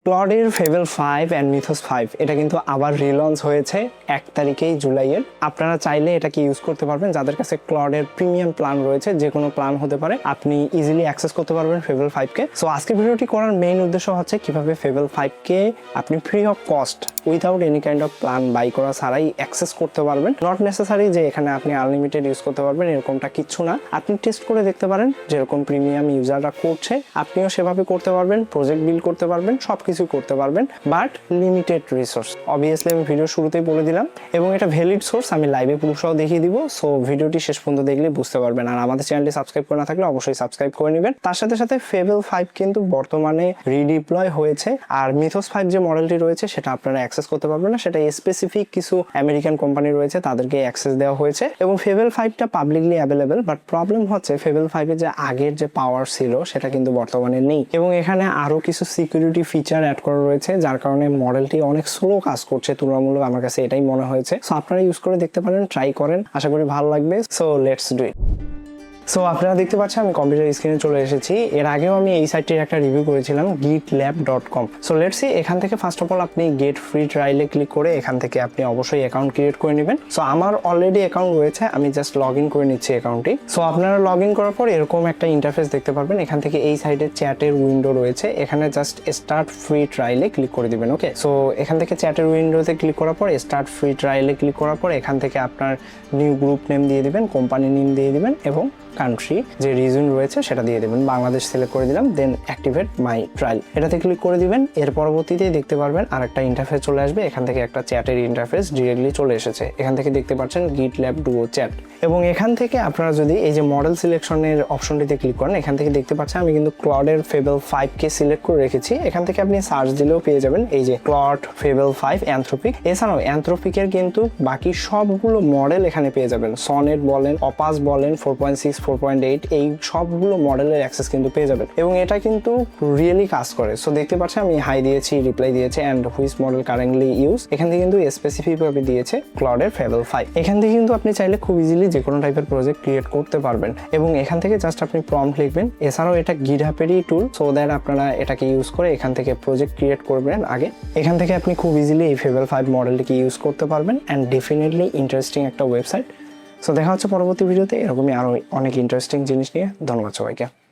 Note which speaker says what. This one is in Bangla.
Speaker 1: ক্লডের ফেভেল 5 অ্যান্ড মিথোস 5 এটা কিন্তু আবার রিলঞ্চ হয়েছে 1 তারিখেই জুলাইয়ের। আপনারা চাইলে এটাকে ইউজ করতে পারবেন। যাদের কাছে ক্লডের প্রিমিয়াম প্ল্যান রয়েছে, যে কোনো প্ল্যান হতে পারে, আপনি ইজিলি অ্যাক্সেস করতে পারবেন ফেভেল 5-কে। সো আজকের ভিডিওটি করার মেইন উদ্দেশ্য হচ্ছে কিভাবে ফেভেল 5-কে আপনি free of cost without any kind of plan buy করা ছাড়াই অ্যাক্সেস করতে পারবেন। নট নেসেসারি যে এখানে আপনি আনলিমিটেড ইউজ করতে পারবেন, এরকমটা কিচ্ছু না। আপনি টেস্ট করে দেখতে পারেন, যেরকম প্রিমিয়াম ইউজাররা করছে আপনিও সেভাবে করতে পারবেন, প্রজেক্ট বিল্ড করতে পারবেন, সবকিছু করতে পারবেন, বাট লিমিটেড রিসোর্স। অবভিয়াসলি আমি ভিডিও শুরুতেই বলে দিলাম, এবং এটা ভ্যালিড সোর্স। আমি লাইভে পুরোটাও দেখিয়ে দিব। সো ভিডিওটি শেষ পর্যন্ত দেখলে বুঝতে পারবেন। আর আমাদের চ্যানেলটি সাবস্ক্রাইব করে না থাকলে অবশ্যই সাবস্ক্রাইব করে নেবেন। তার সাথে সাথে ফেভেল 5 কিন্তু বর্তমানে রিডিপ্লয় হয়েছে, আর মিথোস 5 যে মডেলটি রয়েছে সেটা আপনারা অ্যাক্সেস করতে পারবেন না। সেটা স্পেসিফিক কিছু আমেরিকান কোম্পানি রয়েছে, তাদেরকে অ্যাক্সেস দেওয়া হয়েছে, এবং ফেভেল 5টা পাবলিকলি অ্যাভেলেবেল। বাট প্রবলেম হচ্ছে ফেভেল 5-এর যে আগের যে পাওয়ার ছিল সেটা কিন্তু বর্তমানে নেই, এবং এখানে আরো কিছু সিকিউরিটি ফিচার অ্যাড করা রয়েছে, যার কারণে মডেলটি অনেক স্লো কাজ করছে তুলনামূলক। আমার কাছে এটাই মনে হয়েছে। সো আপনারা ইউজ করে দেখতে পারেন, ট্রাই করেন, আশা করি ভালো লাগবে। So let's do it. So আপনারা দেখতে পাচ্ছেন আমি কম্পিউটার স্ক্রিনে চলে এসেছি। এর আগেও আমি এই সাইটটির একটা রিভিউ করেছিলাম, gitlab.com। সো লেটস সি, এখান থেকে ফার্স্ট অফ অল আপনি গেট ফ্রি ট্রায়ালে ক্লিক করে এখান থেকে আপনি অবশ্যই অ্যাকাউন্ট ক্রিয়েট করে নেবেন। সো আমার অলরেডি অ্যাকাউন্ট রয়েছে, আমি জাস্ট লগ ইন করে নিচ্ছি অ্যাকাউন্টটি। সো আপনারা লগ ইন করার পর এরকম একটা ইন্টারফেস দেখতে পারবেন। এখান থেকে এই সাইডে চ্যাটের উইন্ডো রয়েছে, এখানে জাস্ট স্টার্ট ফ্রি ট্রায়ালে ক্লিক করে দিবেন। ওকে, সো এখান থেকে চ্যাটের উইন্ডোতে ক্লিক করার পর স্টার্ট ফ্রি ট্রায়ালে ক্লিক করার পর এখান থেকে আপনার নিউ গ্রুপ নেম দিয়ে দিবেন, কোম্পানি নেম দিয়ে দিবেন, এবং কান্ট্রি যে রিজন রয়েছে সেটা দিয়ে দেবেন। বাংলাদেশ সিলেক্ট করে দিলাম, দেন অ্যাক্টিভেট মাই ট্রায়াল এটাতে ক্লিক করে দিবেন। এর পরবর্তীতে দেখতে পারবেন আর একটা ইন্টারফেস চলে আসবে। এখান থেকে একটা চ্যাটের ইন্টারফেস ডিরেক্টলি চলে এসেছে। এখান থেকে দেখতে পাচ্ছেন GitLab Duo চ্যাট, এবং এখান থেকে আপনারা যদি এই যে মডেল সিলেকশনের অপশনটিতে ক্লিক করেন, এখান থেকে দেখতে পাচ্ছেন আমি কিন্তু ক্লডের ফেভেল 5-কে সিলেক্ট করে রেখেছি। এখান থেকে আপনি সার্চ দিলেও পেয়ে যাবেন এই যে ক্লড ফেভেল 5 অ্যানথ্রোপিক। এছাড়াও অ্যানথ্রোপিকের কিন্তু বাকি সবগুলো মডেল এখানে পেয়ে যাবেন। সনেট বলেন, অপাস বলেন, 4.6, 4.8, এই সবগুলো মডেলের অ্যাক্সেস কিন্তু পেয়ে যাবেন, এবং এটা কিন্তু রিয়েলি কাজ করে। সো দেখতে পাচ্ছেন আমি হাই দিয়েছি, রিপ্লাই দিয়েছে, and which model currently use. এখান থেকে কিন্তু স্পেসিফিক ভাবে দিয়েছে ক্লডের ফেভেল 5। এখান থেকে কিন্তু আপনি চাইলে খুব ইজিলি যে কোনো টাইপের প্রজেক্ট ক্রিয়েট করতে পারবেন, এবং এখান থেকে জাস্ট আপনি প্রম্পট লিখবেন। এছাড়াও এটা গিটহাবেরই টুল, সো দ্যাট আপনারা এটাকে ইউজ করে এখান থেকে প্রজেক্ট ক্রিয়েট করবেন আগে। এখান থেকে আপনি খুব ইজিলি এই ফেভেল 5 মডেলটিকে ইউজ করতে পারবেন, অ্যান্ড ডেফিনেটলি ইন্টারেস্টিং একটা ওয়েবসাইট। সো দেখা হচ্ছে পরবর্তী ভিডিওতে এরকমই আরো অনেক ইন্টারেস্টিং জিনিস নিয়ে। ধন্যবাদ সবাইকে।